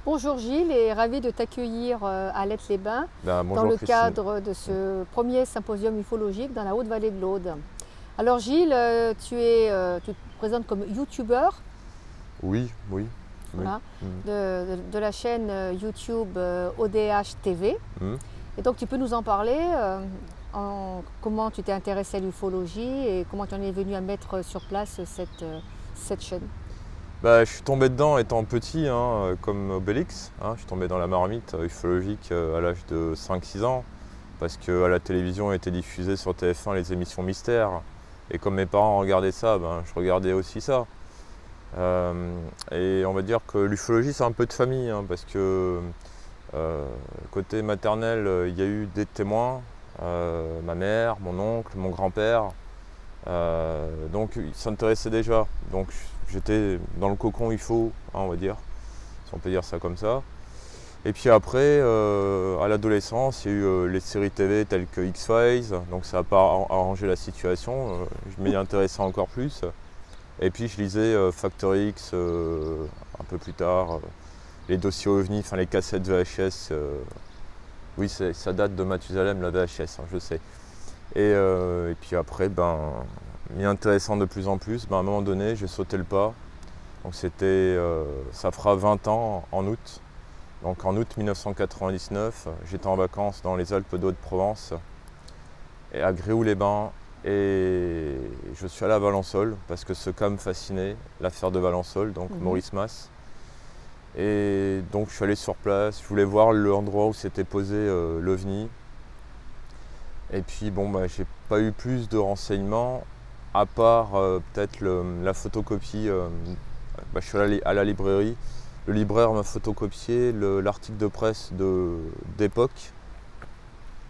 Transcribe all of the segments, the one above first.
Bonjour Gilles et ravi de t'accueillir à Lette-les-Bains dans Bonjour le Christine. cadre de ce premier symposium ufologique dans la Haute-Vallée de l'Aude. Alors Gilles, tu te présentes comme youtubeur, Oui, oui, oui. voilà, de la chaîne YouTube ODH TV. Mhm. Et donc tu peux nous en parler, comment tu t'es intéressé à l'ufologie et comment tu en es venu à mettre sur place cette chaîne. Je suis tombé dedans étant petit, comme Obélix. Je suis tombé dans la marmite ufologique à l'âge de 5-6 ans, parce qu'à la télévision étaient diffusées sur TF1 les émissions mystères. Et comme mes parents regardaient ça, je regardais aussi ça. Et on va dire que l'ufologie c'est un peu de famille, parce que côté maternel, il y a eu des témoins, ma mère, mon oncle, mon grand-père. Donc ils s'intéressaient déjà. Donc j'étais dans le cocon UFO, on va dire, si on peut dire ça comme ça. Et puis après, à l'adolescence, il y a eu les séries TV telles que X-Files, donc ça n'a pas arrangé la situation. Je m'y intéressais encore plus. Et puis je lisais Factor X un peu plus tard, les dossiers OVNI, enfin les cassettes VHS. Oui, ça date de Mathusalem, la VHS, je sais. Et puis après, m'y intéressant de plus en plus, à un moment donné, j'ai sauté le pas. Donc ça fera 20 ans en août. Donc en août 1999, j'étais en vacances dans les Alpes d'Haute-Provence, et à Gréoux-les-Bains, et je suis allé à Valençol parce que ce cas me fascinait, l'affaire de Valençol, donc Maurice Mas. Et donc je suis allé sur place, je voulais voir l'endroit où s'était posé l'OVNI. Et puis j'ai pas eu plus de renseignements, à part peut-être la photocopie. Je suis allé à la librairie, le libraire m'a photocopié l'article de presse d'époque,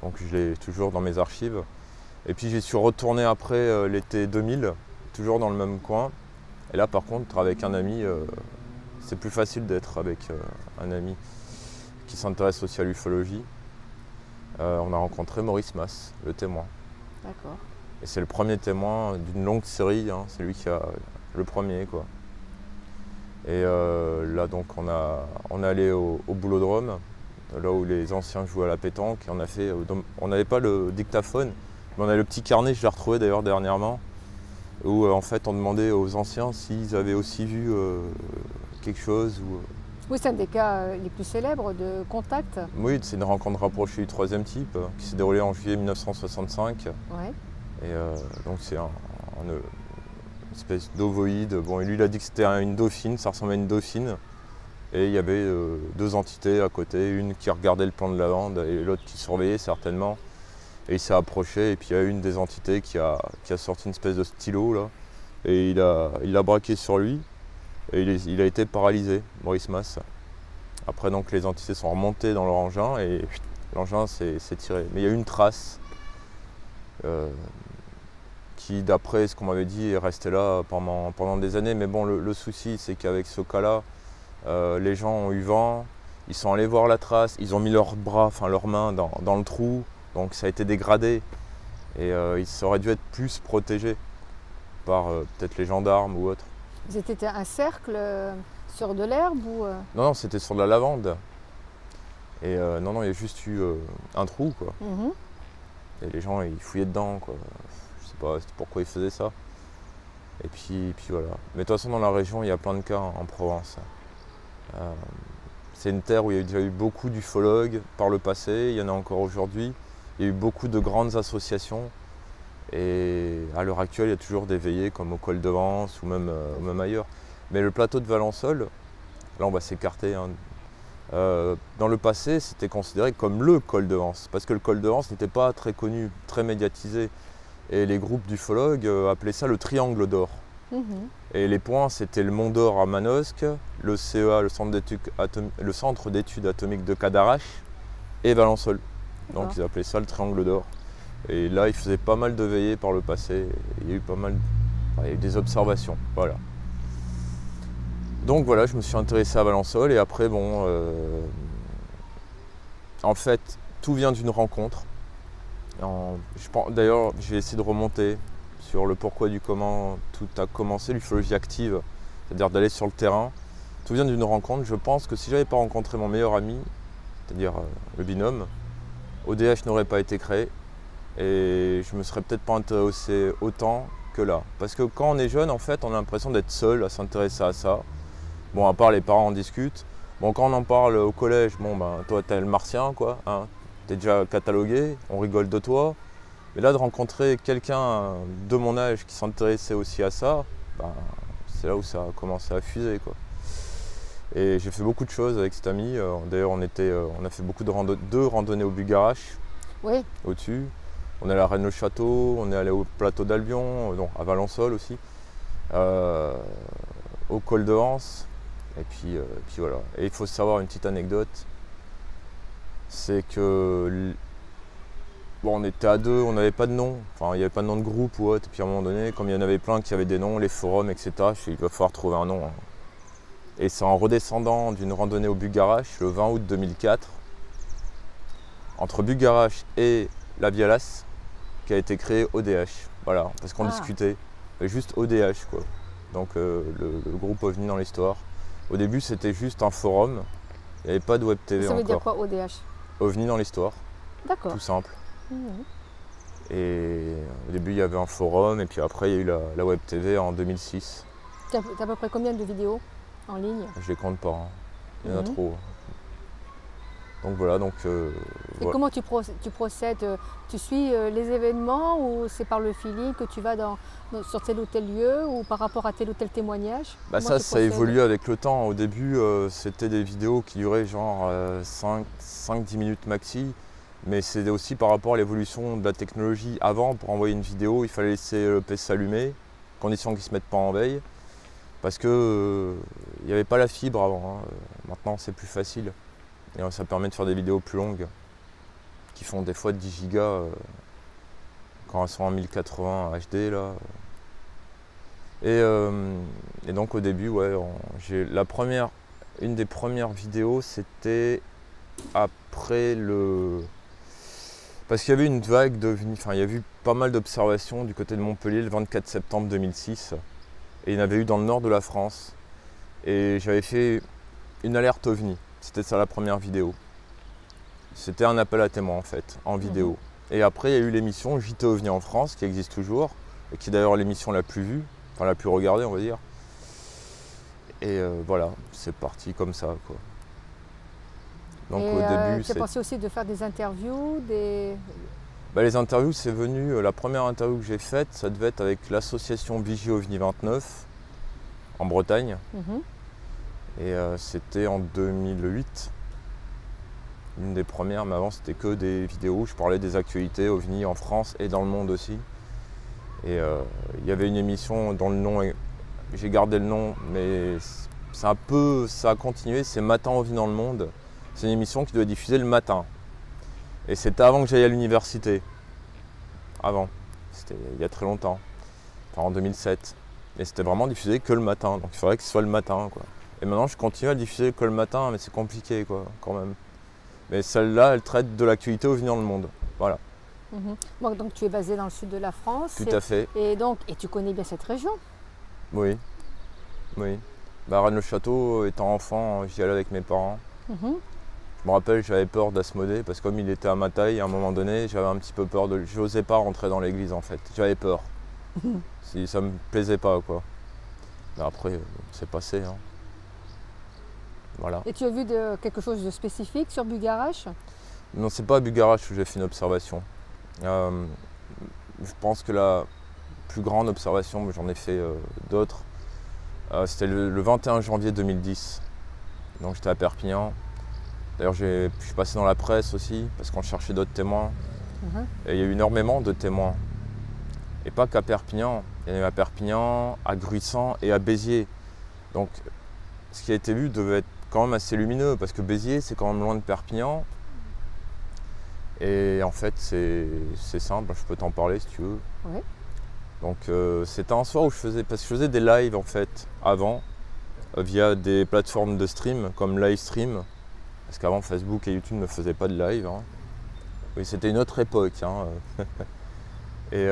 donc je l'ai toujours dans mes archives. Et puis j'y suis retourné après l'été 2000, toujours dans le même coin. Et là par contre, avec un ami, c'est plus facile d'être avec un ami qui s'intéresse aussi à l'ufologie. On a rencontré Maurice Mas, le témoin. D'accord. Et c'est le premier témoin d'une longue série, c'est lui qui a le premier, quoi. Et là donc on est allé au Boulodrome, là où les anciens jouaient à la pétanque, et on n'avait pas le dictaphone, mais on avait le petit carnet, je l'ai retrouvé d'ailleurs dernièrement, où en fait on demandait aux anciens s'ils avaient aussi vu quelque chose. Oui, c'est un des cas les plus célèbres de contact. Oui, c'est une rencontre rapprochée du troisième type qui s'est déroulée en juillet 1965. Ouais. Et donc c'est une espèce d'ovoïde. Lui il a dit que c'était une dauphine, ça ressemblait à une dauphine. Et il y avait deux entités à côté, une qui regardait le plan de lavande et l'autre qui surveillait certainement. Et il s'est approché et puis il y a une des entités qui a sorti une espèce de stylo là. Et il l'a braqué sur lui. Et il a été paralysé, Maurice Mas. Après donc les entités sont remontées dans leur engin et l'engin s'est tiré. Mais il y a eu une trace qui, d'après ce qu'on m'avait dit, est restée là pendant des années. Mais le souci c'est qu'avec ce cas-là, les gens ont eu vent, ils sont allés voir la trace, ils ont mis leurs bras, enfin leurs mains dans le trou, donc ça a été dégradé. Et ils auraient dû être plus protégés par peut-être les gendarmes ou autres. C'était un cercle sur de l'herbe ou Non, c'était sur de la lavande. Et non, il y a juste eu un trou, quoi. Et les gens, ils fouillaient dedans, quoi. Je sais pas pourquoi ils faisaient ça. Et puis voilà. Mais de toute façon, dans la région, il y a plein de cas en Provence. C'est une terre où il y a déjà eu beaucoup d'ufologues par le passé, il y en a encore aujourd'hui. Il y a eu beaucoup de grandes associations. Et à l'heure actuelle, il y a toujours des veillées comme au col de Vence ou même ailleurs. Mais le plateau de Valençol, là on va s'écarter. Dans le passé, c'était considéré comme le col de Vence, parce que le col de Vence n'était pas très connu, très médiatisé. Et les groupes d'ufologues appelaient ça le triangle d'or. Et les points, c'était le Mont d'Or à Manosque, le CEA, le centre d'études atomiques de Cadarache, et Valençol. Donc ils appelaient ça le triangle d'or. Et là, il faisait pas mal de veillées par le passé. Il y a eu il y a eu des observations. Voilà. Donc voilà, je me suis intéressé à Valençol et après, en fait, tout vient d'une rencontre. D'ailleurs, j'ai essayé de remonter sur le pourquoi du comment tout a commencé, l'ufologie active, c'est-à-dire d'aller sur le terrain. tout vient d'une rencontre. Je pense que si j'avais pas rencontré mon meilleur ami, c'est-à-dire le binôme, ODH n'aurait pas été créé et je me serais peut-être pas intéressé autant que là. Parce que quand on est jeune, en fait, on a l'impression d'être seul à s'intéresser à ça. Bon, à part les parents en discutent. Bon, quand on en parle au collège, bon, ben, toi, t'es le martien, quoi. Hein, t'es déjà catalogué, on rigole de toi. Mais là, de rencontrer quelqu'un de mon âge qui s'intéressait aussi à ça, ben, c'est là où ça a commencé à fuser, quoi. Et j'ai fait beaucoup de choses avec cet ami. D'ailleurs, on a fait beaucoup de randonnées au Bugarache, Oui. au-dessus. On est allé à Rennes-le-Château, on est allé au plateau d'Albion, à Valençol aussi, au col de Hans. Et puis voilà. Et il faut savoir une petite anecdote, c'est que bon, on était à deux, on n'avait pas de nom, enfin il n'y avait pas de nom de groupe ou autre. Et puis à un moment donné, comme il y en avait plein qui avaient des noms, les forums, etc., je suis dit, il va falloir trouver un nom. Hein. Et c'est en redescendant d'une randonnée au Bugarache le 20 août 2004, entre Bugarache et la Vialas, qui a été créé ODH. Voilà, parce qu'on discutait, juste ODH quoi. Donc le groupe OVNI dans l'histoire. Au début c'était juste un forum, il n'y avait pas de web TV encore. Ça veut dire quoi ODH? OVNI dans l'histoire. D'accord. Tout simple. Et au début il y avait un forum et puis après il y a eu la web TV en 2006. Tu as à peu près combien de vidéos en ligne? Je les compte pas, hein. Il y en a trop. Donc voilà, donc... Et comment tu procèdes? Tu suis les événements ou c'est par le feeling que tu vas sur tel ou tel lieu ou par rapport à tel ou tel témoignage? Bah ça évolue avec le temps. Au début, c'était des vidéos qui duraient genre 5-10 minutes maxi. Mais c'est aussi par rapport à l'évolution de la technologie. Avant, pour envoyer une vidéo, il fallait laisser le PC allumé, condition qu'il ne se mette pas en veille. Parce que il n'y avait pas la fibre avant. Hein. Maintenant, c'est plus facile. Et ça permet de faire des vidéos plus longues, qui font des fois 10 gigas quand elles sont en 1080 HD là. Et donc au début, ouais, une des premières vidéos, c'était après parce qu'il y avait une vague il y a eu pas mal d'observations du côté de Montpellier le 24 septembre 2006. Et il y en avait eu dans le nord de la France. Et j'avais fait une alerte OVNI. C'était ça la première vidéo. C'était un appel à témoins en fait, en vidéo. Et après il y a eu l'émission JT OVNI en France, qui existe toujours, et qui est d'ailleurs l'émission la plus vue, enfin la plus regardée on va dire. Et voilà, c'est parti comme ça quoi. Donc au début tu as pensé aussi de faire des interviews, les interviews c'est venu, la première interview que j'ai faite, ça devait être avec l'association Vigie OVNI 29 en Bretagne. Et c'était en 2008, une des premières, mais avant c'était que des vidéos où je parlais des actualités OVNI en France et dans le monde aussi. Et il y avait une émission dont le nom, j'ai gardé le nom, mais ça a continué, c'est Matin OVNI dans le monde. C'est une émission qui doit diffuser le matin. Et c'était avant que j'aille à l'université. Avant, c'était il y a très longtemps, enfin en 2007. Et c'était vraiment diffusé que le matin, donc il faudrait que ce soit le matin quoi. Et maintenant je continue à diffuser que le matin, mais c'est compliqué quoi, quand même. Mais celle-là, elle traite de l'actualité OVNI dans le monde. Voilà. Bon, donc tu es basé dans le sud de la France. Tout à fait. Et tu connais bien cette région? Oui. Oui. Bah, Rennes-le-Château, étant enfant, j'y allais avec mes parents. Je me rappelle, j'avais peur d'Asmodée parce que comme il était à ma taille, à un moment donné, j'avais un petit peu peur de... Je n'osais pas rentrer dans l'église en fait. J'avais peur. Si ça me plaisait pas quoi. Mais après, c'est passé. Hein. Voilà. Et tu as vu quelque chose de spécifique sur Bugarache? Non, c'est pas à Bugarache où j'ai fait une observation. Je pense que la plus grande observation, mais j'en ai fait d'autres, c'était le 21 janvier 2010. Donc j'étais à Perpignan. D'ailleurs, je suis passé dans la presse aussi, parce qu'on cherchait d'autres témoins. Et il y a eu énormément de témoins. Et pas qu'à Perpignan. Il y en a eu à Perpignan, à Gruissant et à Béziers. Donc, ce qui a été vu devait être quand même assez lumineux, parce que Béziers, c'est quand même loin de Perpignan. Et en fait, c'est simple, je peux t'en parler si tu veux. Oui. Donc, c'était un soir où parce que je faisais des lives en fait, avant, via des plateformes de stream, comme Livestream. Parce qu'avant, Facebook et YouTube ne faisaient pas de live. Hein. Oui, c'était une autre époque. Hein. Et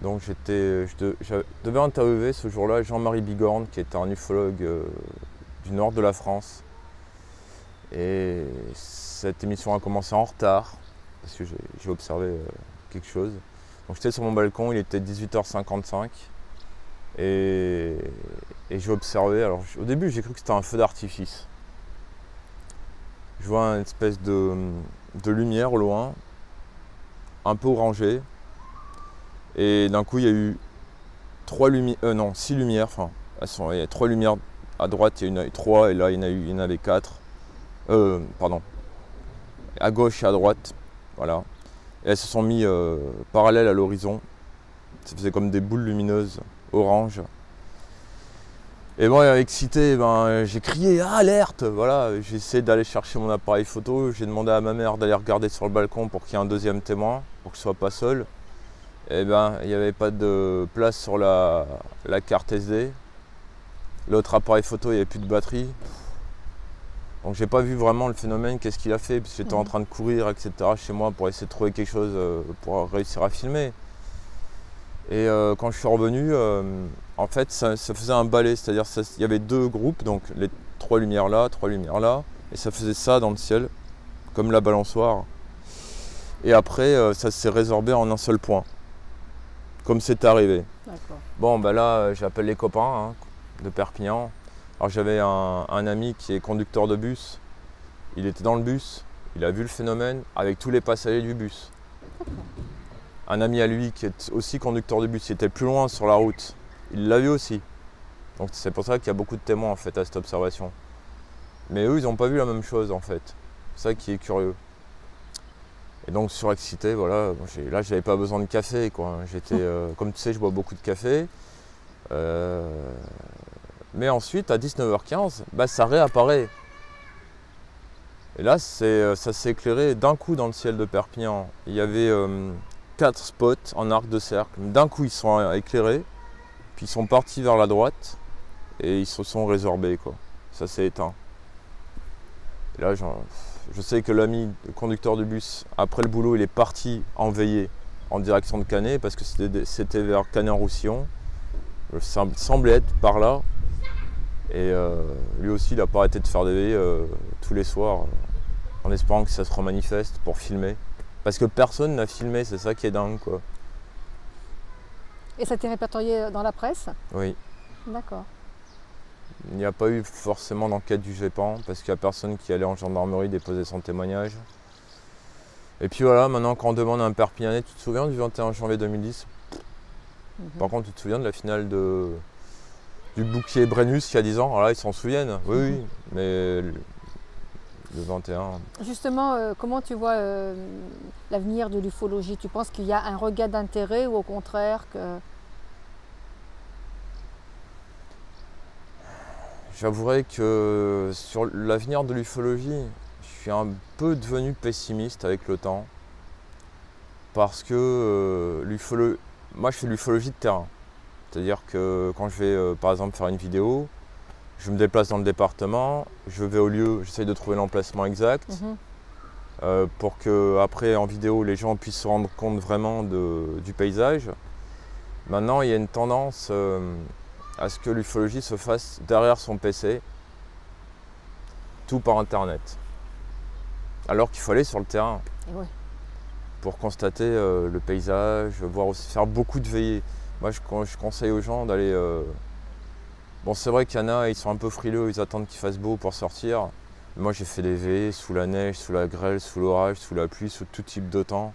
donc, je devais interviewer ce jour-là Jean-Marie Bigorne, qui était un ufologue du nord de la France. Et cette émission a commencé en retard, parce que j'ai observé quelque chose. Donc j'étais sur mon balcon, il était 18h55. Et j'ai observé, alors au début j'ai cru que c'était un feu d'artifice. Je vois une espèce de lumière au loin, un peu orangée. Et d'un coup il y a eu 6 lumières, enfin, il y a 3 lumières à droite, il y en a eu 3 et là il y en avait 4. Pardon, à gauche et à droite, voilà. Et elles se sont mis parallèles à l'horizon. Ça faisait comme des boules lumineuses, orange. Et bon, excité, j'ai crié ah, alerte, voilà. J'ai essayé d'aller chercher mon appareil photo. J'ai demandé à ma mère d'aller regarder sur le balcon pour qu'il y ait un deuxième témoin, pour que je ne sois pas seul. Et il n'y avait pas de place sur la carte SD. L'autre appareil photo, il n'y avait plus de batterie. Donc j'ai pas vu vraiment le phénomène, qu'est-ce qu'il a fait, parce que j'étais en train de courir, etc. chez moi pour essayer de trouver quelque chose pour réussir à filmer. Et quand je suis revenu, en fait ça faisait un balai, c'est-à-dire il y avait 2 groupes, donc les 3 lumières là, et ça faisait ça dans le ciel, comme la balançoire. Et après ça s'est résorbé en un seul point, comme c'est arrivé. Bon là j'appelle les copains de Perpignan. Alors j'avais un ami qui est conducteur de bus, il était dans le bus, il a vu le phénomène avec tous les passagers du bus. Un ami à lui qui est aussi conducteur de bus, il était plus loin sur la route, il l'a vu aussi. Donc c'est pour ça qu'il y a beaucoup de témoins en fait à cette observation. Mais eux ils n'ont pas vu la même chose en fait, c'est ça qui est curieux. Et donc surexcité, voilà, là j'avais pas besoin de café quoi, j'étais, comme tu sais je bois beaucoup de café. Mais ensuite, à 19h15, ça réapparaît. Et là, ça s'est éclairé d'un coup dans le ciel de Perpignan. Il y avait 4 spots en arc de cercle. D'un coup, ils sont éclairés, puis ils sont partis vers la droite, et ils se sont résorbés, quoi. Ça s'est éteint. Et là, je sais que l'ami conducteur du bus, après le boulot, il est parti en veillée en direction de Canet, parce que c'était vers Canet-en-Roussillon. Ça semblait être par là. Et lui aussi, il n'a pas arrêté de faire des veillées tous les soirs, en espérant que ça se remanifeste pour filmer. Parce que personne n'a filmé, c'est ça qui est dingue, quoi. Et ça t'est répertorié dans la presse? Oui. D'accord. Il n'y a pas eu forcément d'enquête du GEPAN, parce qu'il n'y a personne qui allait en gendarmerie déposer son témoignage. Et puis voilà, maintenant quand on demande à un Perpignanais, tu te souviens du 21 janvier 2010? Par contre, tu te souviens de la finale du bouquier Brennus il y a 10 ans? Alors là, ils s'en souviennent, oui, mais le 21... Justement, comment tu vois l'avenir de l'ufologie? Tu penses qu'il y a un regain d'intérêt ou au contraire que... J'avouerai que sur l'avenir de l'ufologie, je suis un peu devenu pessimiste avec le temps. Parce que moi, je fais de l'ufologie de terrain. C'est-à-dire que quand je vais par exemple faire une vidéo, je me déplace dans le département, je vais au lieu, j'essaye de trouver l'emplacement exact pour que après en vidéo les gens puissent se rendre compte vraiment du paysage. Maintenant il y a une tendance à ce que l'ufologie se fasse derrière son PC, tout par internet. Alors qu'il faut aller sur le terrain pour constater le paysage, voir aussi, faire beaucoup de veillées. Moi, je conseille aux gens d'aller... Bon, c'est vrai qu'il y en a, ils sont un peu frileux, ils attendent qu'il fasse beau pour sortir. Moi, j'ai fait des veillées sous la neige, sous la grêle, sous l'orage, sous la pluie, sous tout type de temps.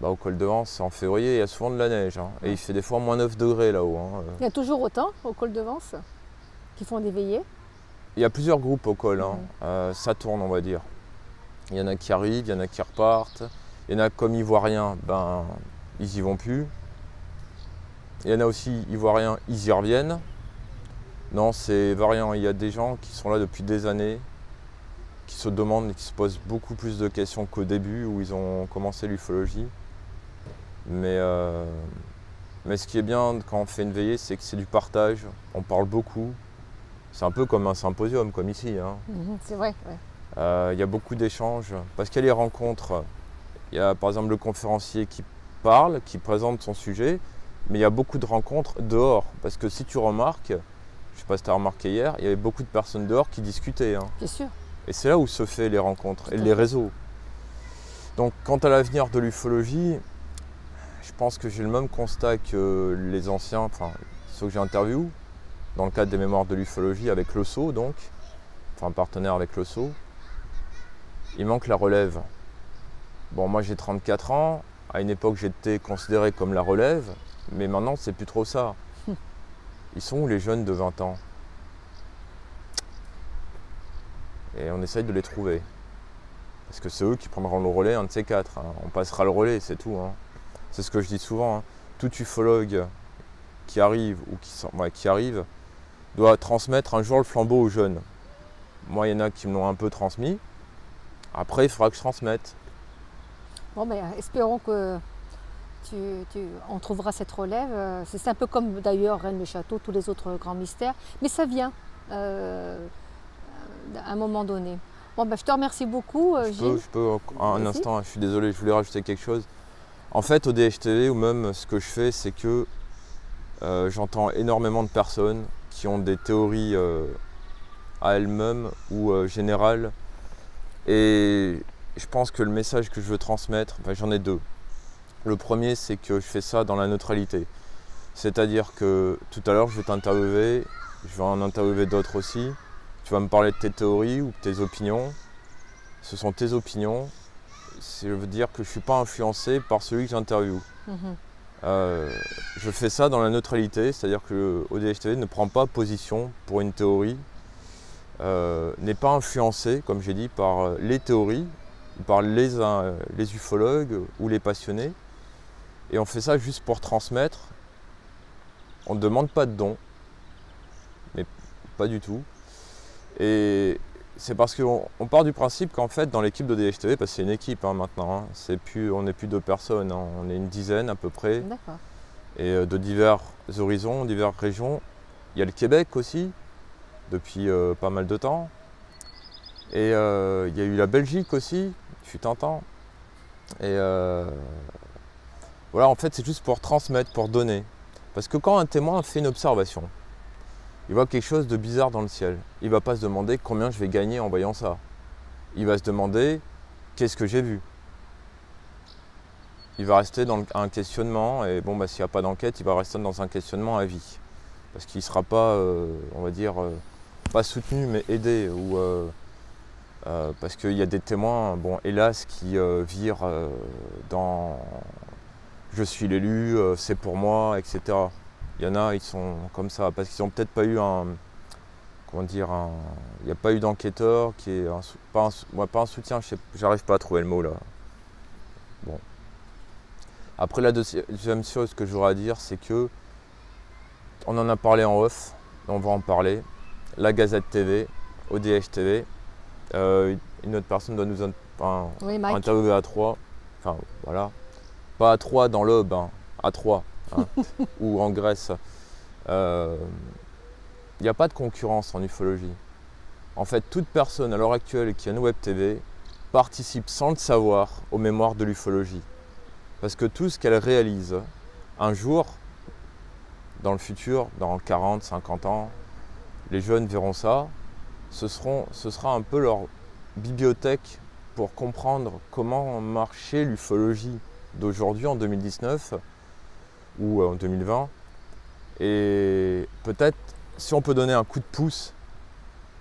Au col de Vence, c'est en février, il y a souvent de la neige. Et il fait des fois moins 9 degrés là-haut. Il y a toujours autant au col de Vence qui font des veillées? Il y a plusieurs groupes au col, ça tourne, on va dire. Il y en a qui arrivent, il y en a qui repartent. Il y en a comme ils voient rien, ils y vont plus. Il y en a aussi, ils voient rien, ils y reviennent. Non, c'est variant. Il y a des gens qui sont là depuis des années, qui se demandent et qui se posent beaucoup plus de questions qu'au début où ils ont commencé l'ufologie. Mais ce qui est bien quand on fait une veillée, c'est que c'est du partage. On parle beaucoup. C'est un peu comme un symposium, comme ici. C'est vrai. Il y a beaucoup d'échanges. Parce qu'il y a les rencontres. Il y a par exemple le conférencier qui parle, qui présente son sujet. Mais il y a beaucoup de rencontres dehors. Parce que si tu remarques, je ne sais pas si tu as remarqué hier, il y avait beaucoup de personnes dehors qui discutaient. Hein. Bien sûr. Et c'est là où se font les rencontres et les réseaux. Donc quant à l'avenir de l'ufologie, je pense que j'ai le même constat que les anciens, enfin ceux que j'ai interviewés, dans le cadre des mémoires de l'ufologie avec l'OSO donc, enfin partenaire avec l'OSO. Il manque la relève. Bon, moi j'ai 34 ans, à une époque j'étais considéré comme la relève, mais maintenant c'est plus trop ça. Ils sont où les jeunes de 20 ans? Et on essaye de les trouver. Parce que c'est eux qui prendront le relais, un de ces quatre. Hein. On passera le relais, c'est tout. Hein. C'est ce que je dis souvent. Hein. Tout ufologue qui arrive ou qui arrive doit transmettre un jour le flambeau aux jeunes. Moi, il y en a qui me l'ont un peu transmis. Après, il faudra que je transmette. Bon, ben, espérons que on trouvera cette relève. C'est un peu comme d'ailleurs Rennes le Château, tous les autres grands mystères. Mais ça vient à un moment donné. Bon, ben, je te remercie beaucoup, Gilles. Je peux un instant, je suis désolé, je voulais rajouter quelque chose. En fait, au DHTV, ou même ce que je fais, c'est que j'entends énormément de personnes qui ont des théories à elles-mêmes ou générales. Et je pense que le message que je veux transmettre, j'en ai deux. Le premier, c'est que je fais ça dans la neutralité. C'est-à-dire que tout à l'heure, je vais t'interviewer, je vais en interviewer d'autres aussi. Tu vas me parler de tes théories ou de tes opinions. Ce sont tes opinions. Ça veut dire que je ne suis pas influencé par celui que j'interviewe. Je fais ça dans la neutralité, c'est-à-dire que l'ODHTV ne prend pas position pour une théorie, n'est pas influencé, comme j'ai dit, par les théories, par les ufologues ou les passionnés. Et on fait ça juste pour transmettre. On ne demande pas de dons, mais pas du tout. Et c'est parce qu'on part du principe qu'en fait, dans l'équipe de DHTV, parce que c'est une équipe hein, maintenant, hein, on n'est plus 2 personnes, hein, on est une dizaine à peu près. D'accord. Et de divers horizons, diverses régions. Il y a le Québec aussi, depuis pas mal de temps. Et il y a eu la Belgique aussi, fut un temps. Et voilà, en fait, c'est juste pour transmettre, pour donner. Parce que quand un témoin fait une observation, il voit quelque chose de bizarre dans le ciel. Il ne va pas se demander combien je vais gagner en voyant ça. Il va se demander qu'est-ce que j'ai vu. Il va rester dans un questionnement et bon, s'il n'y a pas d'enquête, il va rester dans un questionnement à vie. Parce qu'il ne sera pas, on va dire, pas soutenu mais aidé. Ou, parce qu'il y a des témoins, bon, hélas, qui virent dans je suis l'élu, c'est pour moi, etc. Il y en a, ils sont comme ça, parce qu'ils n'ont peut-être pas eu il n'y a pas eu d'enquêteur qui est pas un soutien, j'arrive pas à trouver le mot là. Bon. Après la deuxième chose que j'aurais à dire, c'est que on en a parlé en off, on va en parler. La Gazette TV, ODHTV, une autre personne doit nous interviewer à 3, enfin voilà. Pas à 3 dans l'Aube, hein, à 3, hein, ou en Grèce. Il n'y a pas de concurrence en ufologie. En fait, toute personne à l'heure actuelle qui a une web TV participe sans le savoir aux mémoires de l'ufologie. Parce que tout ce qu'elle réalise un jour, dans le futur, dans 40, 50 ans, les jeunes verront ça, ce sera un peu leur bibliothèque pour comprendre comment marchait l'ufologie d'aujourd'hui en 2019 ou en 2020. Et peut-être si on peut donner un coup de pouce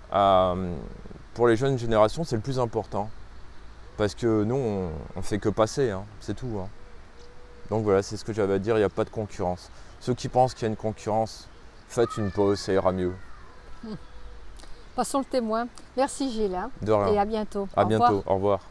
pour les jeunes générations, c'est le plus important. Parce que nous, on fait que passer, hein, c'est tout. Hein. Donc voilà, c'est ce que j'avais à dire, il n'y a pas de concurrence. Ceux qui pensent qu'il y a une concurrence, faites une pause, ça ira mieux. Passons le témoin. Merci Gilles. De rien. Et à bientôt. À bientôt, au revoir.